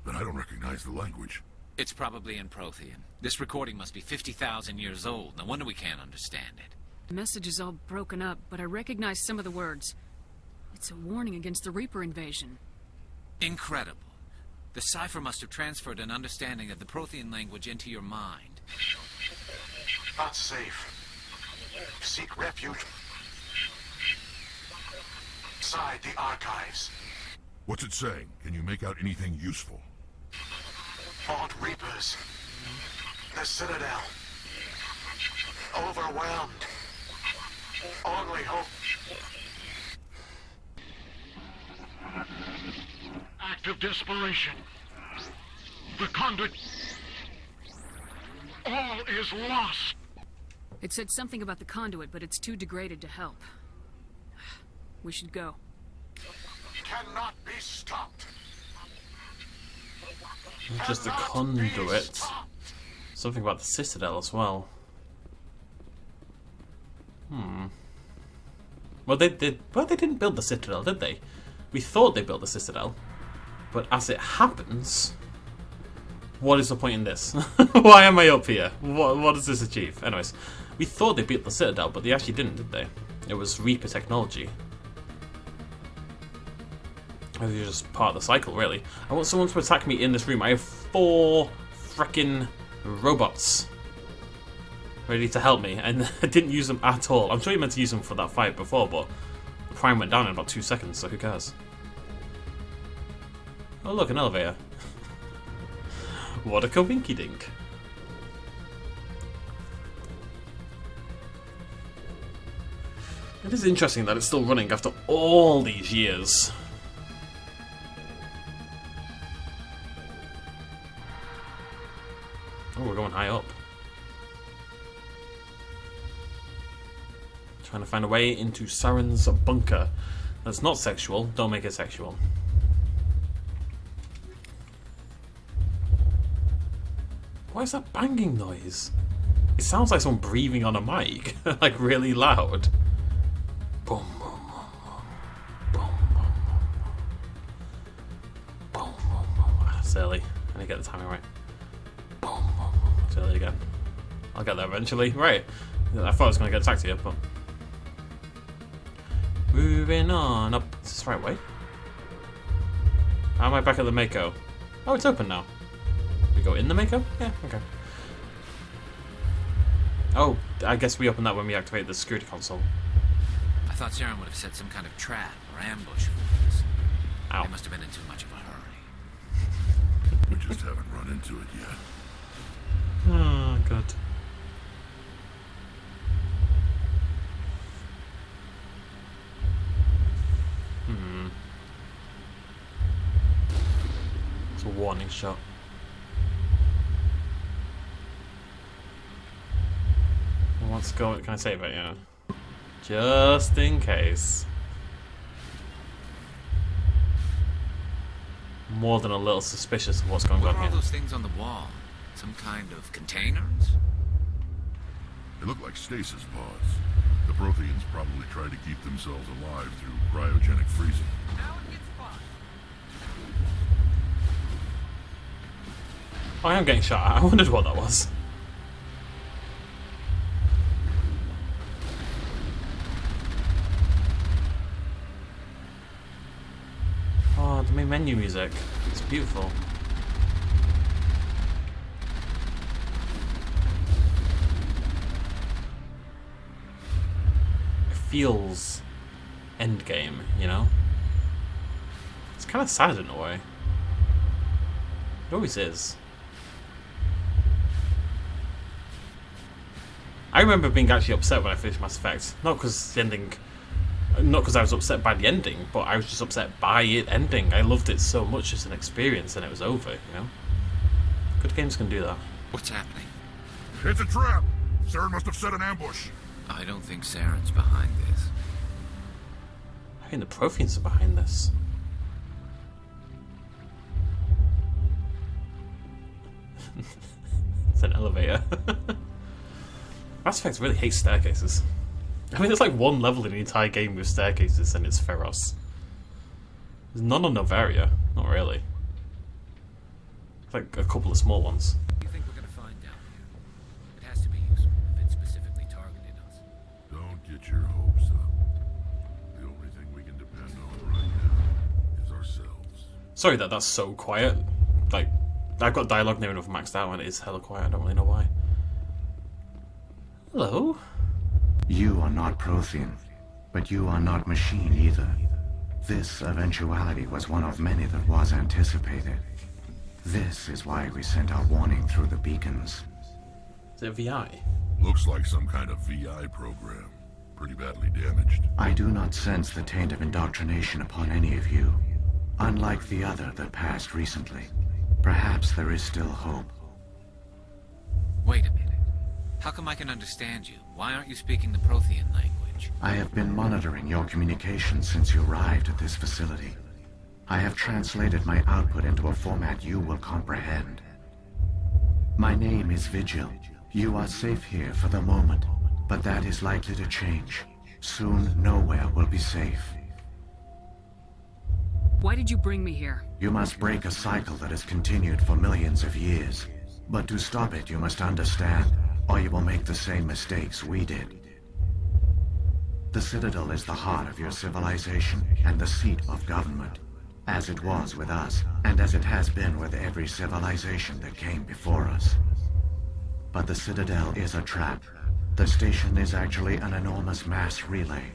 Speaker 2: but I don't recognize the language.
Speaker 4: It's probably in Prothean. This recording must be 50,000 years old. No wonder we can't understand it.
Speaker 7: The message is all broken up, but I recognize some of the words. It's a warning against the Reaper invasion.
Speaker 4: Incredible. The cipher must have transferred an understanding of the Prothean language into your mind.
Speaker 11: Not safe. Seek refuge. inside the archives.
Speaker 2: What's it saying? Can you make out anything useful?
Speaker 11: Vault Reapers. The Citadel. Overwhelmed. Only hope.
Speaker 12: Act of desperation. The conduit. All is lost.
Speaker 7: It said something about the conduit, but it's too degraded to help. We should go.
Speaker 11: Cannot be stopped.
Speaker 1: Just a conduit. Something about the Citadel as well. Well, they didn't build the Citadel, did they? We thought they built the Citadel, but as it happens, what is the point in this? Why am I up here? What does this achieve? Anyways, we thought they built the Citadel, but they actually didn't, did they? It was Reaper technology. It was just part of the cycle, really. I want someone to attack me in this room. I have 4 frickin' robots ready to help me, and I didn't use them at all. I'm sure you meant to use them for that fight before, but the prime went down in about 2 seconds, so who cares? Oh look, an elevator. What a coinky dink. It is interesting that it's still running after all these years. Oh, we're going high up. Trying to find a way into Saren's bunker. That's not sexual. Don't make it sexual. Why is that banging noise? It sounds like someone breathing on a mic. Like really loud. Boom, boom, boom, boom, boom, boom, boom, boom, boom. That's early. I need to get the timing right. Boom, boom, boom. That's early again. I'll get there eventually. Right. I thought I was going to get attacked here, but... Moving on up. Is this the right way? How am I back at the Mako? Oh, it's open now. We go in the Mako? Yeah, okay. Oh, I guess we open that when we activate the security console.
Speaker 4: I thought Saren would have set some kind of trap or ambush for us.
Speaker 1: Ow.
Speaker 4: They must have been in too much of a hurry.
Speaker 2: We just haven't run into it yet.
Speaker 1: Oh, good. It's a warning shot. Let's go. Can I save it? Yeah. Just in case. More than a little suspicious of what's going
Speaker 4: What
Speaker 1: on
Speaker 4: are all
Speaker 1: here.
Speaker 4: those things on the wall? Some kind of containers?
Speaker 2: They look like stasis pods. The Protheans probably try to keep themselves alive through cryogenic freezing.
Speaker 1: Oh, I am getting shot at. I wondered what that was. Oh, the main menu music. It's beautiful. It feels endgame, you know? It's kind of sad in a way. It always is. I remember being actually upset when I finished Mass Effect. Not because the ending... Not because I was upset by the ending, but I was just upset by it ending. I loved it so much as an experience and it was over, you know? Good games can do that.
Speaker 4: What's happening?
Speaker 2: It's a trap! Saren must have set an ambush.
Speaker 4: I don't think Saren's behind this.
Speaker 1: I think the Protheans are behind this. It's an elevator. Mass Effect really hates staircases. I mean, there's like one level in the entire game with staircases, and it's Feros. There's none on Novaria. Not really. It's like a couple of small ones.
Speaker 4: What do you think we're going to find down here? It has to be useful if it specifically targeted us.
Speaker 2: Don't get your hopes up. The only thing we can depend on right now is ourselves.
Speaker 1: Sorry that that's so quiet. Like, I've got dialogue near enough maxed out, and it is hella quiet. I don't really know why. Hello?
Speaker 13: You are not Prothean, but you are not machine either. This eventuality was one of many that was anticipated. This is why we sent our warning through the beacons.
Speaker 1: Is it VI?
Speaker 2: Looks like some kind of VI program. Pretty badly damaged.
Speaker 13: I do not sense the taint of indoctrination upon any of you. Unlike the other that passed recently. Perhaps there is still hope.
Speaker 4: Wait a minute. How come I can understand you? Why aren't you speaking the Prothean language?
Speaker 13: I have been monitoring your communications since you arrived at this facility. I have translated my output into a format you will comprehend. My name is Vigil. You are safe here for the moment, but that is likely to change. Soon, nowhere will be safe.
Speaker 7: Why did you bring me here?
Speaker 13: You must break a cycle that has continued for millions of years. But to stop it, you must understand, or you will make the same mistakes we did. The Citadel is the heart of your civilization and the seat of government, as it was with us, and as it has been with every civilization that came before us. But the Citadel is a trap. The station is actually an enormous mass relay,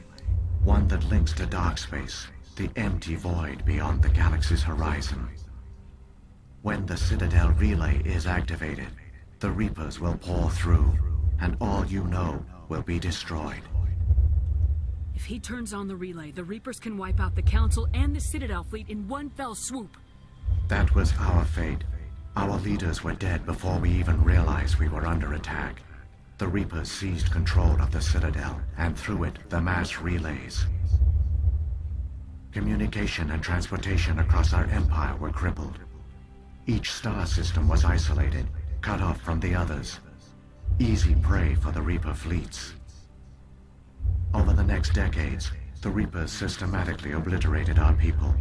Speaker 13: one that links to dark space, the empty void beyond the galaxy's horizon. When the Citadel relay is activated, the Reapers will pour through, and all you know will be destroyed.
Speaker 7: If he turns on the relay, the Reapers can wipe out the Council and the Citadel fleet in one fell swoop.
Speaker 13: That was our fate. Our leaders were dead before we even realized we were under attack. The Reapers seized control of the Citadel, and through it, the mass relays. Communication and transportation across our empire were crippled. Each star system was isolated, cut off from the others. Easy prey for the Reaper fleets. Over the next decades, the Reapers systematically obliterated our people.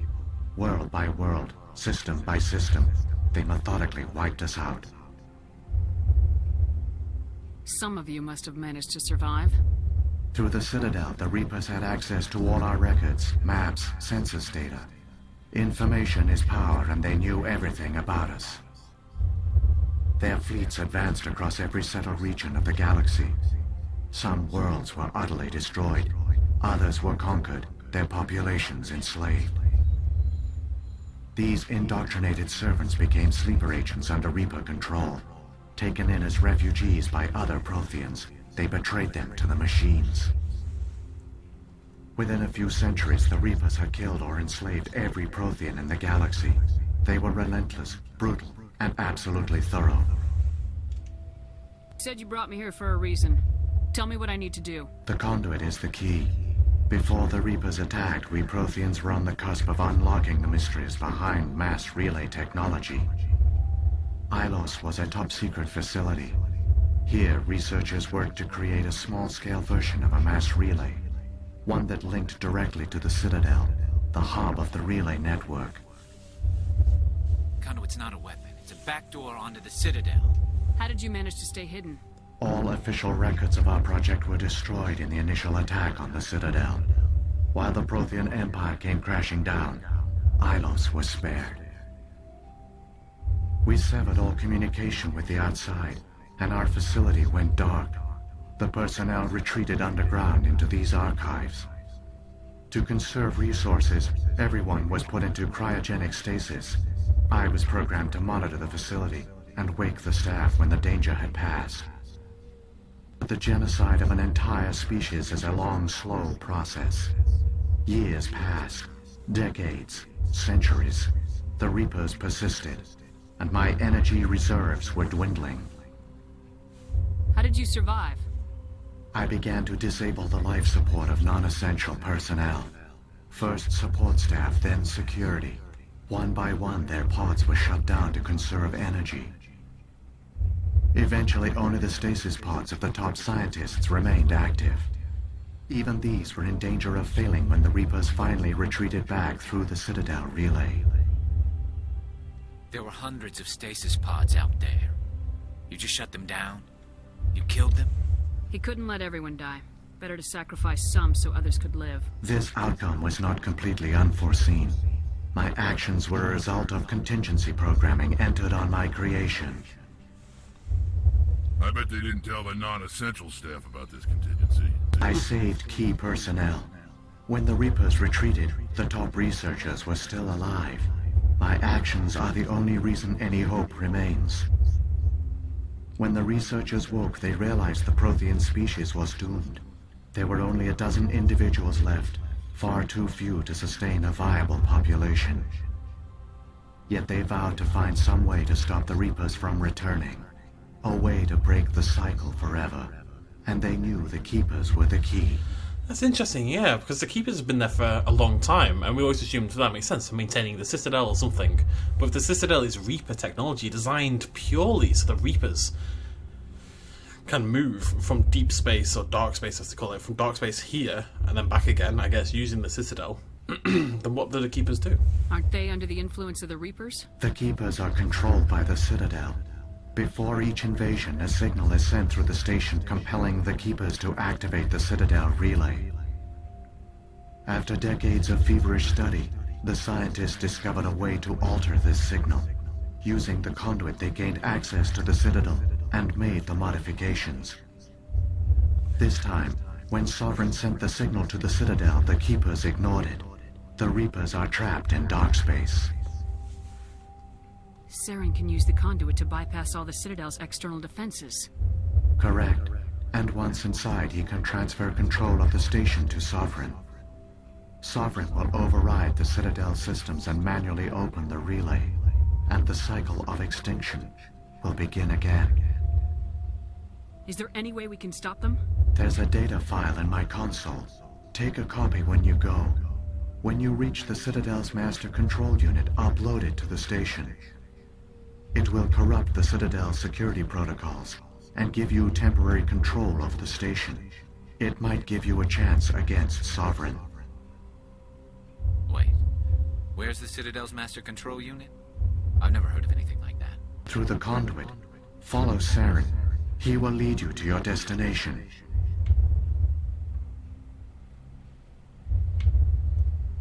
Speaker 13: World by world, system by system, they methodically wiped us out.
Speaker 7: Some of you must have managed to survive.
Speaker 13: Through the Citadel, the Reapers had access to all our records, maps, census data. Information is power, and they knew everything about us. Their fleets advanced across every settled region of the galaxy. Some worlds were utterly destroyed. Others were conquered, their populations enslaved. These indoctrinated servants became sleeper agents under Reaper control. Taken in as refugees by other Protheans, they betrayed them to the machines. Within a few centuries, the Reapers had killed or enslaved every Prothean in the galaxy. They were relentless, brutal, and absolutely thorough.
Speaker 7: You said you brought me here for a reason. Tell me what I need to do.
Speaker 13: The conduit is the key. Before the Reapers attacked, we Protheans were on the cusp of unlocking the mysteries behind mass relay technology. Ilos was a top-secret facility. Here, researchers worked to create a small-scale version of a mass relay, one that linked directly to the Citadel, the hub of the relay network.
Speaker 4: Conduit's not a weapon. It's a backdoor onto the Citadel.
Speaker 7: How did you manage to stay hidden?
Speaker 13: All official records of our project were destroyed in the initial attack on the Citadel. While the Prothean Empire came crashing down, Ilos was spared. We severed all communication with the outside, and our facility went dark. The personnel retreated underground into these archives. To conserve resources, everyone was put into cryogenic stasis. I was programmed to monitor the facility and wake the staff when the danger had passed. But the genocide of an entire species is a long, slow process. Years passed, decades, centuries. The Reapers persisted, and my energy reserves were dwindling.
Speaker 7: How did you survive?
Speaker 13: I began to disable the life support of non-essential personnel. First support staff, then security. One by one, their pods were shut down to conserve energy. Eventually, only the stasis pods of the top scientists remained active. Even these were in danger of failing when the Reapers finally retreated back through the Citadel relay.
Speaker 4: There were hundreds of stasis pods out there. You just shut them down? You killed them?
Speaker 7: He couldn't let everyone die. Better to sacrifice some so others could live.
Speaker 13: This outcome was not completely unforeseen. My actions were a result of contingency programming entered on my creation.
Speaker 2: I bet they didn't tell the non-essential staff about this contingency.
Speaker 13: I saved key personnel. When the Reapers retreated, the top researchers were still alive. My actions are the only reason any hope remains. When the researchers woke, they realized the Prothean species was doomed. There were only a dozen individuals left, far too few to sustain a viable population. Yet they vowed to find some way to stop the Reapers from returning. A way to break the cycle forever. And they knew the Keepers were the key.
Speaker 1: That's interesting, yeah, because the Keepers have been there for a long time, and we always assumed that makes sense for maintaining the Citadel or something. But if the Citadel is Reaper technology designed purely so the Reapers can move from deep space, or dark space as they call it, from dark space here, and then back again, I guess, using the Citadel, then what do the Keepers do?
Speaker 7: Aren't they under the influence of the Reapers?
Speaker 13: The Keepers are controlled by the Citadel. Before each invasion, a signal is sent through the station compelling the Keepers to activate the Citadel relay. After decades of feverish study, the scientists discovered a way to alter this signal. Using the conduit, they gained access to the Citadel and made the modifications. This time, when Sovereign sent the signal to the Citadel, the Keepers ignored it. The Reapers are trapped in dark space.
Speaker 7: Saren can use the conduit to bypass all the Citadel's external defenses.
Speaker 13: Correct. And once inside, he can transfer control of the station to Sovereign. Sovereign will override the Citadel systems and manually open the relay. And the cycle of extinction will begin again.
Speaker 7: Is there any way we can stop them?
Speaker 13: There's a data file in my console. Take a copy when you go. When you reach the Citadel's master control unit, upload it to the station. It will corrupt the Citadel's security protocols and give you temporary control of the station. It might give you a chance against Sovereign.
Speaker 4: Wait, where's the Citadel's master control unit? I've never heard of anything like that.
Speaker 13: Through the conduit, follow Saren. He will lead you to your destination.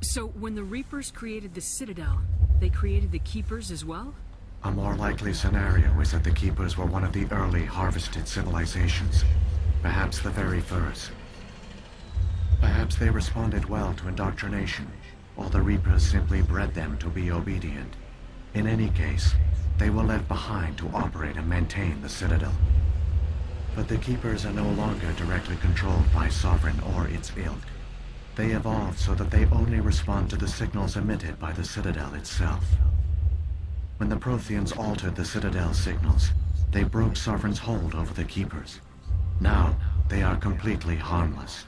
Speaker 7: So, when the Reapers created the Citadel, they created the Keepers as well?
Speaker 13: A more likely scenario is that the Keepers were one of the early harvested civilizations. Perhaps the very first. Perhaps they responded well to indoctrination, or the Reapers simply bred them to be obedient. In any case, they were left behind to operate and maintain the Citadel. But the Keepers are no longer directly controlled by Sovereign or its ilk. They evolved so that they only respond to the signals emitted by the Citadel itself. When the Protheans altered the Citadel's signals, they broke Sovereign's hold over the Keepers. Now, they are completely harmless.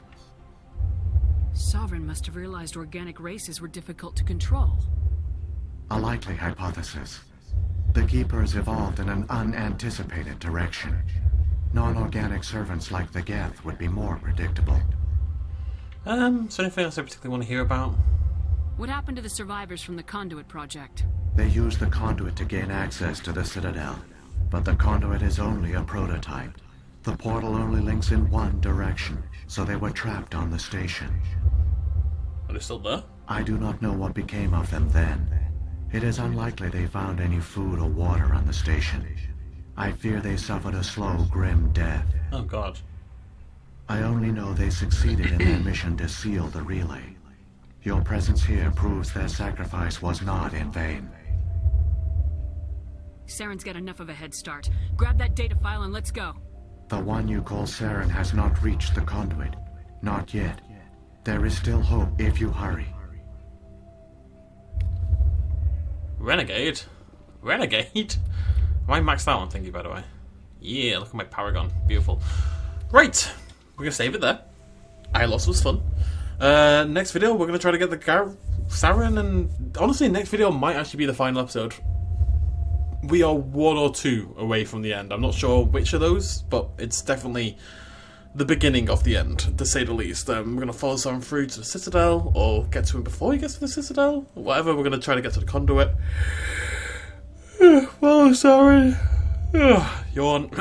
Speaker 7: Sovereign must have realized organic races were difficult to control.
Speaker 13: A likely hypothesis. The Keepers evolved in an unanticipated direction. Non-organic servants like the Geth would be more predictable.
Speaker 1: So anything else I particularly want to hear about?
Speaker 7: What happened to the survivors from the Conduit project?
Speaker 13: They used the conduit to gain access to the Citadel, but the conduit is only a prototype. The portal only links in one direction, so they were trapped on the station.
Speaker 1: Are they still there?
Speaker 13: I do not know what became of them then. It is unlikely they found any food or water on the station. I fear they suffered a slow, grim death.
Speaker 1: Oh god.
Speaker 13: I only know they succeeded in their mission to seal the relay. Your presence here proves their sacrifice was not in vain.
Speaker 7: Saren's got enough of a head start. Grab that data file and let's go.
Speaker 13: The one you call Saren has not reached the conduit. Not yet. There is still hope if you hurry.
Speaker 1: Renegade? Renegade? Am I maxed out on thingy, by the way? Yeah, look at my Paragon. Beautiful. Right, we're going to save it there. Ilos was fun. Next video, we're going to try to get the Saren, and honestly, next video might actually be the final episode. We are 1 or 2 away from the end. I'm not sure which of those, but it's definitely the beginning of the end, to say the least. We're going to follow Saren through to the Citadel, or get to him before he gets to the Citadel, or whatever. We're going to try to get to the conduit. Follow Saren. Yawn.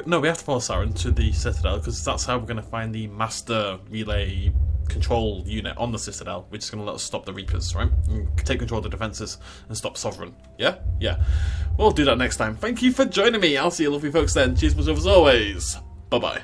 Speaker 1: No, we have to follow Saren to the Citadel, because that's how we're going to find the master relay control unit on the Citadel, which is going to let us stop the Reapers, right? And take control of the defences and stop Sovereign. Yeah? Yeah. We'll do that next time. Thank you for joining me. I'll see you lovely folks then. Cheers, as always. Bye-bye.